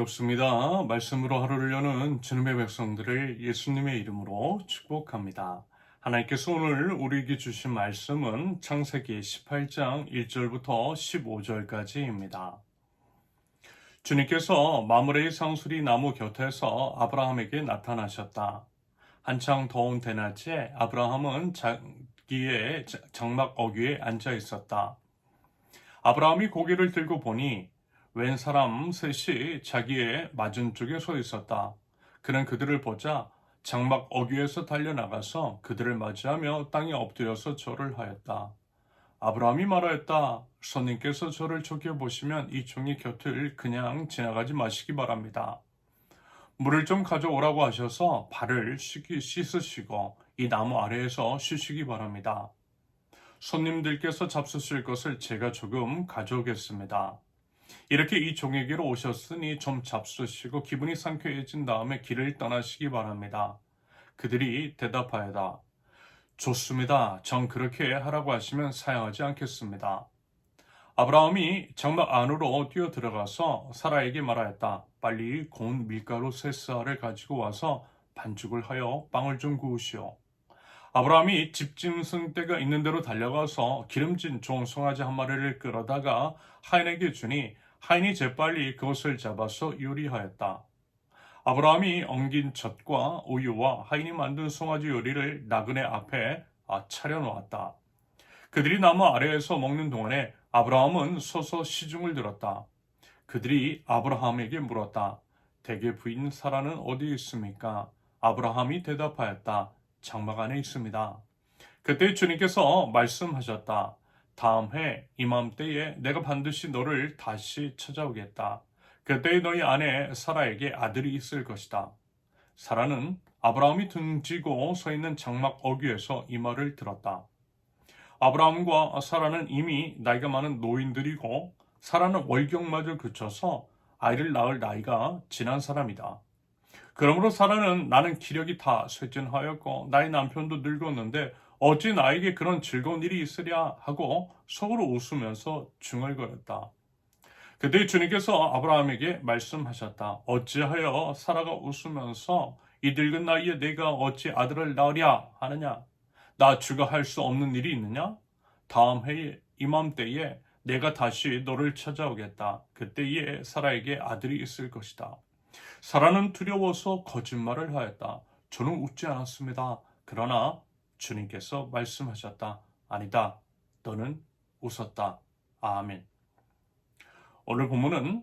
반갑습니다. 말씀으로 하루를 여는 주님의 백성들을 예수님의 이름으로 축복합니다. 하나님께서 오늘 우리에게 주신 말씀은 창세기 18장 1절부터 15절까지입니다. 주님께서 마므레의 상수리 나무 곁에서 아브라함에게 나타나셨다. 한창 더운 대낮에 아브라함은 자기의 장막 어귀에 앉아 있었다. 아브라함이 고개를 들고 보니 웬 사람 셋이 자기의 맞은쪽에 서 있었다. 그는 그들을 보자 장막 어귀에서 달려나가서 그들을 맞이하며 땅에 엎드려서 절을 하였다. 아브라함이 말하였다. 손님께서 저를 지켜보시면 이 종이 곁을 그냥 지나가지 마시기 바랍니다. 물을 좀 가져오라고 하셔서 발을 씻으시고 이 나무 아래에서 쉬시기 바랍니다. 손님들께서 잡수실 것을 제가 조금 가져오겠습니다. 이렇게 이 종에게로 오셨으니 좀 잡수시고 기분이 상쾌해진 다음에 길을 떠나시기 바랍니다. 그들이 대답하여다. 좋습니다. 전 그렇게 하라고 하시면 사양하지 않겠습니다. 아브라함이 장막 안으로 뛰어 들어가서 사라에게 말하였다. 빨리 고운 밀가루 3쌀을 가지고 와서 반죽을 하여 빵을 좀 구우시오. 아브라함이 집짐승 떼가 있는 대로 달려가서 기름진 좋은 송아지 한 마리를 끌어다가 하인에게 주니 하인이 재빨리 그것을 잡아서 요리하였다. 아브라함이 엉긴 젖과 우유와 하인이 만든 송아지 요리를 나그네 앞에 차려놓았다. 그들이 나무 아래에서 먹는 동안에 아브라함은 서서 시중을 들었다. 그들이 아브라함에게 물었다. 대개 부인 사라는 어디에 있습니까? 아브라함이 대답하였다. 장막 안에 있습니다. 그때 주님께서 말씀하셨다. 다음 해 이맘때에 내가 반드시 너를 다시 찾아오겠다. 그때 너희 아내 사라에게 아들이 있을 것이다. 사라는 아브라함이 등지고 서 있는 장막 어귀에서 이 말을 들었다. 아브라함과 사라는 이미 나이가 많은 노인들이고 사라는 월경마저 그쳐서 아이를 낳을 나이가 지난 사람이다. 그러므로 사라는 나는 기력이 다 쇠진하였고 나의 남편도 늙었는데 어찌 나에게 그런 즐거운 일이 있으랴 하고 속으로 웃으면서 중얼거렸다. 그때 주님께서 아브라함에게 말씀하셨다. 어찌하여 사라가 웃으면서 이 늙은 나이에 내가 어찌 아들을 낳으랴 하느냐? 나 주가 할 수 없는 일이 있느냐? 다음 해에 이맘때에 내가 다시 너를 찾아오겠다. 그때에 사라에게 아들이 있을 것이다. 사라는 두려워서 거짓말을 하였다. 저는 웃지 않았습니다. 그러나 주님께서 말씀하셨다. 아니다. 너는 웃었다. 아멘. 오늘 본문은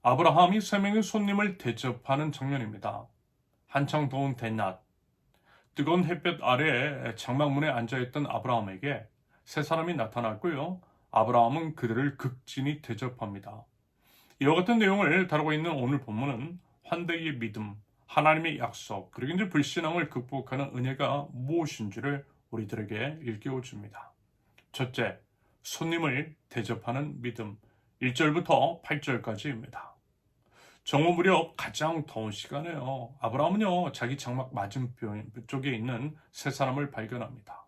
아브라함이 3명의 손님을 대접하는 장면입니다. 한창 더운 대낮, 뜨거운 햇볕 아래 장막문에 앉아있던 아브라함에게 세 사람이 나타났고요. 아브라함은 그들을 극진히 대접합니다. 이와 같은 내용을 다루고 있는 오늘 본문은 환대의 믿음, 하나님의 약속, 그리고 이제 불신앙을 극복하는 은혜가 무엇인지를 우리들에게 일깨워 줍니다. 첫째, 손님을 대접하는 믿음, 1절부터 8절까지입니다. 정오 무렵 가장 더운 시간에요. 아브라함은요, 자기 장막 맞은쪽에 있는 세 사람을 발견합니다.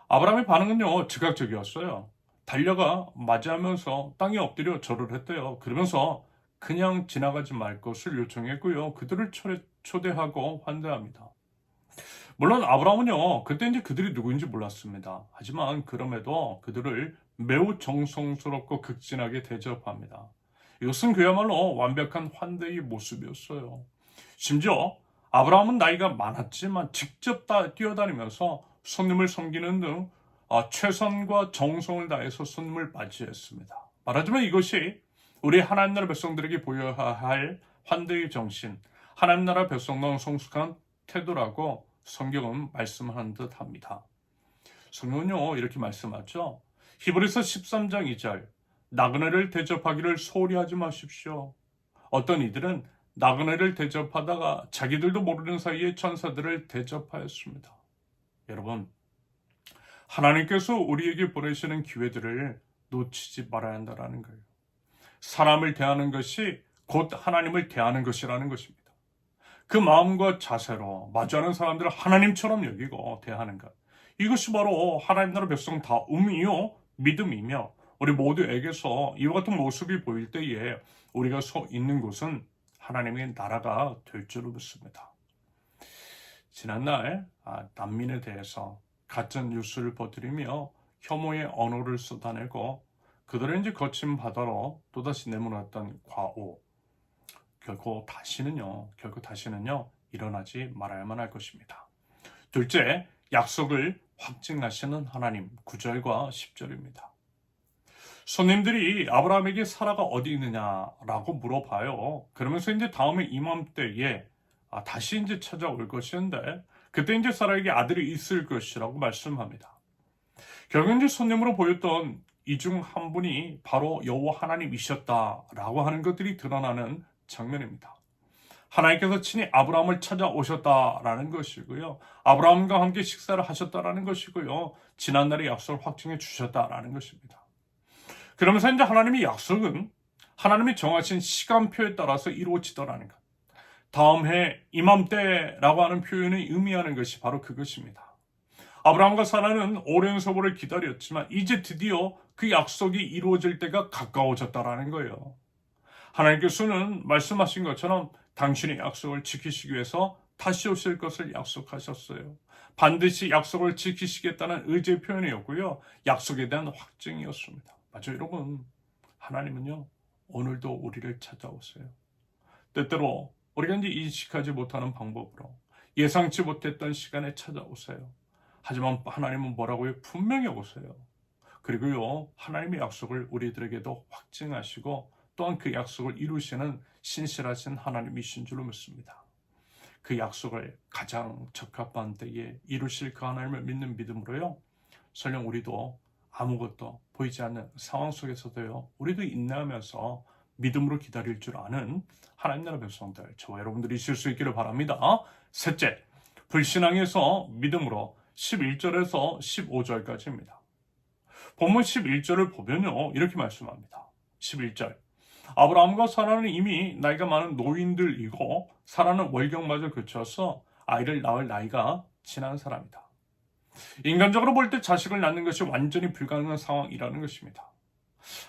아브라함의 반응은요, 즉각적이었어요. 달려가 맞이하면서 땅에 엎드려 절을 했대요. 그러면서 그냥 지나가지 말 것을 요청했고요. 그들을 초대하고 환대합니다. 물론 아브라함은요, 그때 이제 그들이 누구인지 몰랐습니다. 하지만 그럼에도 그들을 매우 정성스럽고 극진하게 대접합니다. 이것은 그야말로 완벽한 환대의 모습이었어요. 심지어 아브라함은 나이가 많았지만 직접 뛰어다니면서 손님을 섬기는 등 최선과 정성을 다해서 손님을 맞이했습니다. 말하자면 이것이 우리 하나님 나라 백성들에게 보여야 할 환대의 정신, 하나님 나라 백성다운 성숙한 태도라고 성경은 말씀하는 듯 합니다. 성경은요, 이렇게 말씀하죠. 히브리서 13장 2절, 나그네를 대접하기를 소홀히 하지 마십시오. 어떤 이들은 나그네를 대접하다가 자기들도 모르는 사이에 천사들을 대접하였습니다. 여러분, 하나님께서 우리에게 보내시는 기회들을 놓치지 말아야 한다는 거예요. 사람을 대하는 것이 곧 하나님을 대하는 것이라는 것입니다. 그 마음과 자세로 마주하는 사람들을 하나님처럼 여기고 대하는 것. 이것이 바로 하나님 나라 백성 다음이요 믿음이며 우리 모두에게서 이와 같은 모습이 보일 때에 우리가 서 있는 곳은 하나님의 나라가 될 줄로 믿습니다. 지난날 난민에 대해서 가짜 뉴스를 퍼뜨리며 혐오의 언어를 쏟아내고 그들의 이제 거친 바다로 또다시 내몰았던 과오, 결코 다시는요 일어나지 말아야만 할 것입니다. 둘째, 약속을 확증하시는 하나님. 9절과 10절입니다. 손님들이 아브라함에게 사라가 어디 있느냐라고 물어봐요. 그러면서 이제 다음에 이맘때에 다시 이제 찾아올 것인데 그때 이제 사라에게 아들이 있을 것이라고 말씀합니다. 결국 이제 손님으로 보였던 이 중 한 분이 바로 여호와 하나님이셨다라고 하는 것들이 드러나는 장면입니다. 하나님께서 친히 아브라함을 찾아오셨다라는 것이고요. 아브라함과 함께 식사를 하셨다라는 것이고요. 지난날의 약속을 확증해 주셨다라는 것입니다. 그러면서 이제 하나님의 약속은 하나님이 정하신 시간표에 따라서 이루어지더라는 것. 다음 해 이맘때라고 하는 표현이 의미하는 것이 바로 그것입니다. 아브라함과 사라는 오랜 세월을 기다렸지만 이제 드디어 그 약속이 이루어질 때가 가까워졌다라는 거예요. 하나님께서는 말씀하신 것처럼 당신의 약속을 지키시기 위해서 다시 오실 것을 약속하셨어요. 반드시 약속을 지키시겠다는 의지의 표현이었고요. 약속에 대한 확증이었습니다. 맞아요, 여러분. 하나님은요, 오늘도 우리를 찾아오세요. 때때로 우리가 이제 인식하지 못하는 방법으로 예상치 못했던 시간에 찾아오세요. 하지만 하나님은 뭐라고요? 분명히 오세요. 그리고요, 하나님의 약속을 우리들에게도 확증하시고 또한 그 약속을 이루시는 신실하신 하나님이신 줄로 믿습니다. 그 약속을 가장 적합한 때에 이루실 그 하나님을 믿는 믿음으로요, 설령 우리도 아무것도 보이지 않는 상황 속에서도요, 우리도 인내하면서 믿음으로 기다릴 줄 아는 하나님 나라 백성들, 저와 여러분들이 있을 수 있기를 바랍니다. 셋째, 불신앙에서 믿음으로 11절에서 15절까지입니다. 본문 11절을 보면요, 이렇게 말씀합니다. 11절, 아브라함과 사라는 이미 나이가 많은 노인들이고 사라는 월경마저 그쳐서 아이를 낳을 나이가 지난 사람이다. 인간적으로 볼 때 자식을 낳는 것이 완전히 불가능한 상황이라는 것입니다.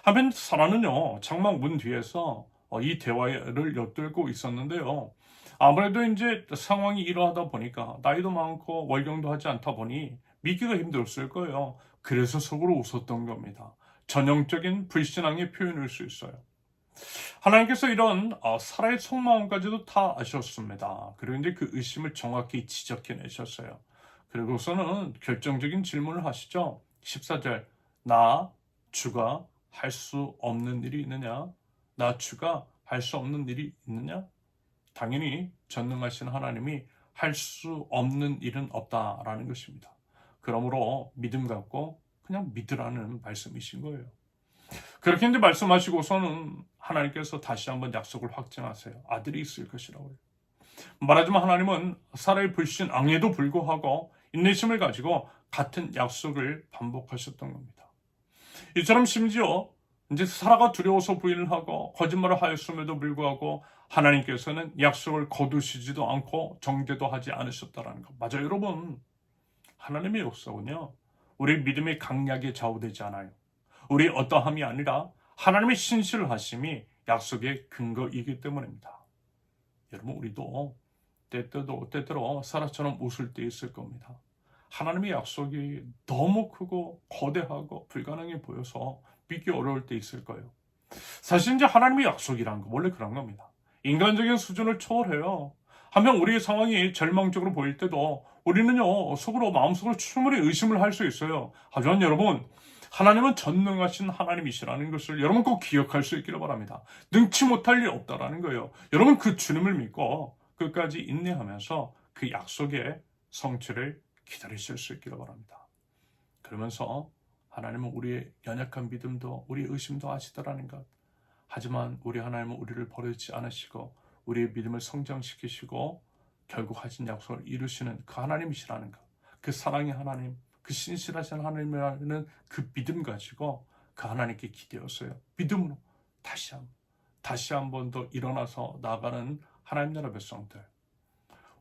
한편 사라는요, 장막 문 뒤에서 이 대화를 엿들고 있었는데요. 아무래도 이제 상황이 이러하다 보니까 나이도 많고 월경도 하지 않다 보니 믿기가 힘들었을 거예요. 그래서 속으로 웃었던 겁니다. 전형적인 불신앙의 표현일 수 있어요. 하나님께서 이런 사라의 속마음까지도 다 아셨습니다. 그리고 이제 그 의심을 정확히 지적해내셨어요. 그리고서는 결정적인 질문을 하시죠. 14절, 나 주가 할 수 없는 일이 있느냐? 나 주가 할 수 없는 일이 있느냐? 당연히 전능하신 하나님이 할 수 없는 일은 없다라는 것입니다. 그러므로 믿음 갖고 그냥 믿으라는 말씀이신 거예요. 그렇게 이제 말씀하시고서는 하나님께서 다시 한번 약속을 확증하세요. 아들이 있을 것이라고요. 말하자면 하나님은 사라의 불신앙에도 불구하고 인내심을 가지고 같은 약속을 반복하셨던 겁니다. 이처럼 심지어 이제 사라가 두려워서 부인을 하고 거짓말을 하였음에도 불구하고 하나님께서는 약속을 거두시지도 않고 정죄도 하지 않으셨다는 것. 맞아요, 여러분. 하나님의 역사는요, 우리 믿음의 강약에 좌우되지 않아요. 우리 어떠함이 아니라 하나님의 신실하심이 약속의 근거이기 때문입니다. 여러분, 우리도 때때로 사라처럼 웃을 때 있을 겁니다. 하나님의 약속이 너무 크고 거대하고 불가능해 보여서 믿기 어려울 때 있을 거예요. 사실 이제 하나님의 약속이란 거 원래 그런 겁니다. 인간적인 수준을 초월해요. 한편 우리의 상황이 절망적으로 보일 때도 우리는요, 속으로 마음속으로 충분히 의심을 할 수 있어요. 하지만 여러분, 하나님은 전능하신 하나님이시라는 것을 여러분 꼭 기억할 수 있기를 바랍니다. 능치 못할 일 없다라는 거예요. 여러분 그 주님을 믿고 끝까지 인내하면서 그 약속의 성취를 기다리실 수 있기를 바랍니다. 그러면서 하나님은 우리의 연약한 믿음도 우리의 의심도 아시더라는 것. 하지만 우리 하나님은 우리를 버리지 않으시고 우리의 믿음을 성장시키시고 결국 하신 약속을 이루시는 그 하나님이시라는 것. 그 사랑의 하나님, 그 신실하신 하나님이라는 그 믿음 가지고 그 하나님께 기대었어요. 믿음으로 다시 한 번 더 일어나서 나가는 하나님 나라 백성들.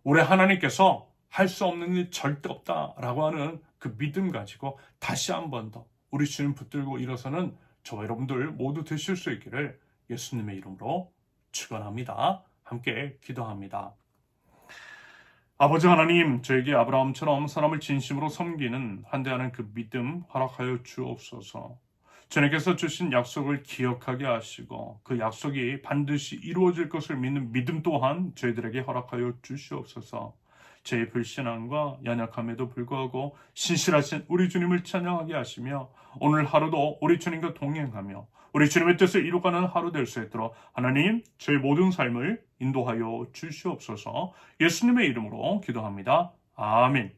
올해 하나님께서 할 수 없는 일 절대 없다라고 하는 그 믿음 가지고 다시 한 번 더 우리 주님 붙들고 일어서는 저와 여러분들 모두 되실 수 있기를 예수님의 이름으로 축원합니다. 함께 기도합니다. 아버지 하나님, 저에게 아브라함처럼 사람을 진심으로 섬기는 한대하는 그 믿음 허락하여 주옵소서. 주님께서 주신 약속을 기억하게 하시고 그 약속이 반드시 이루어질 것을 믿는 믿음 또한 저희들에게 허락하여 주시옵소서. 제 불신앙과 연약함에도 불구하고 신실하신 우리 주님을 찬양하게 하시며 오늘 하루도 우리 주님과 동행하며 우리 주님의 뜻을 이루어가는 하루 될 수 있도록 하나님 저희 모든 삶을 인도하여 주시옵소서. 예수님의 이름으로 기도합니다. 아멘.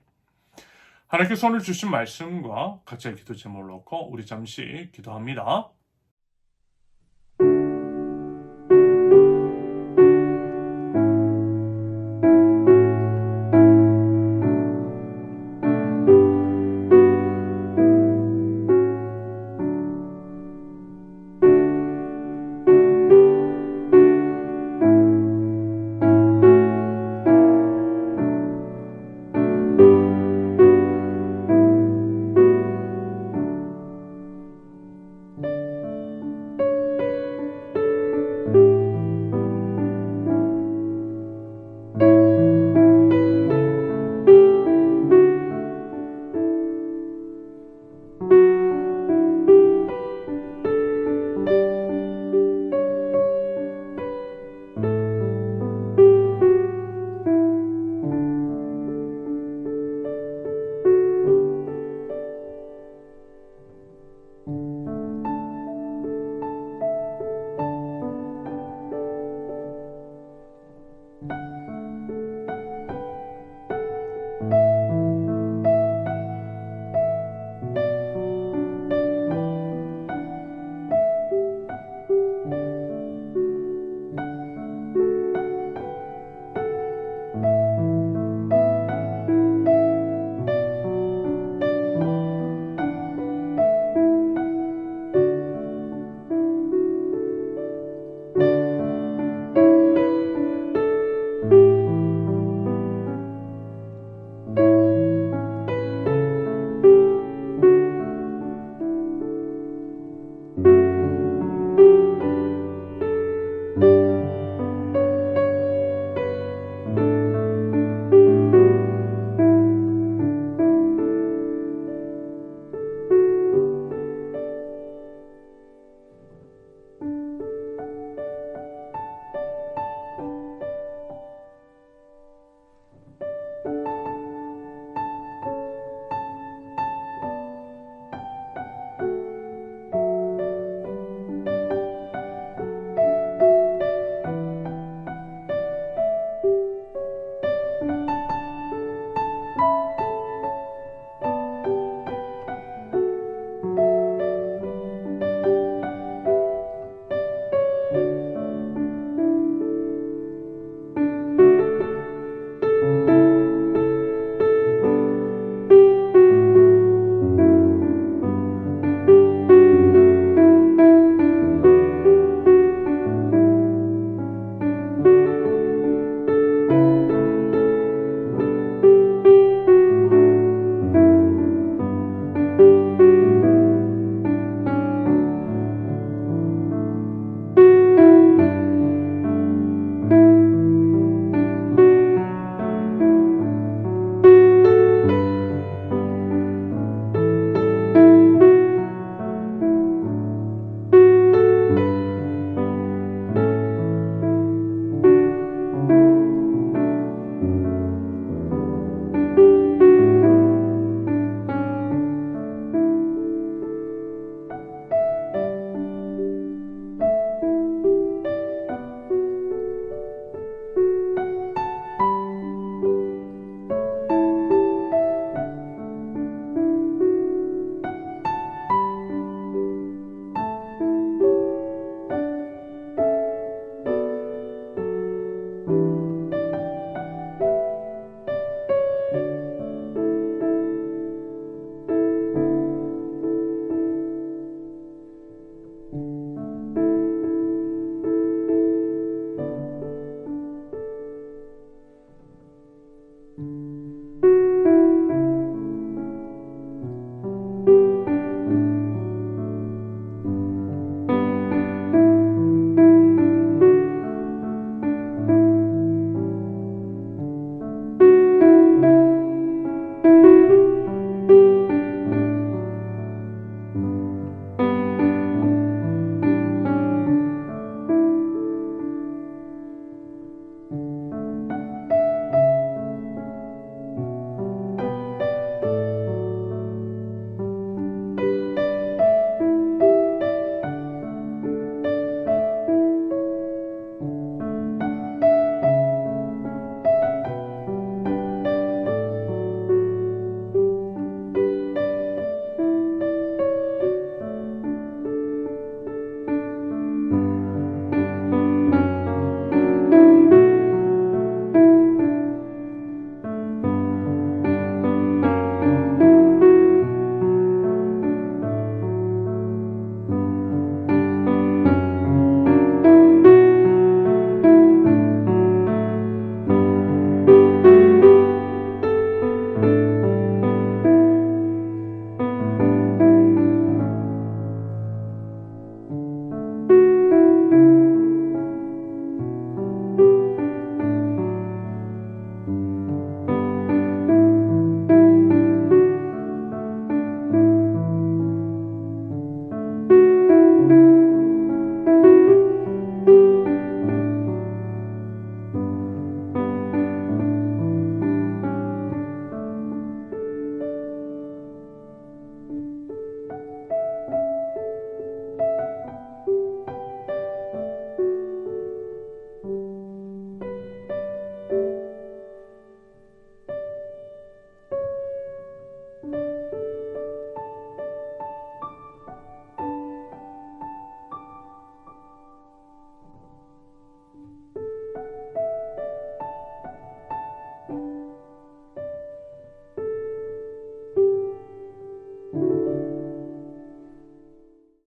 하나님께서 오늘 주신 말씀과 각자의 기도 제목을 놓고 우리 잠시 기도합니다.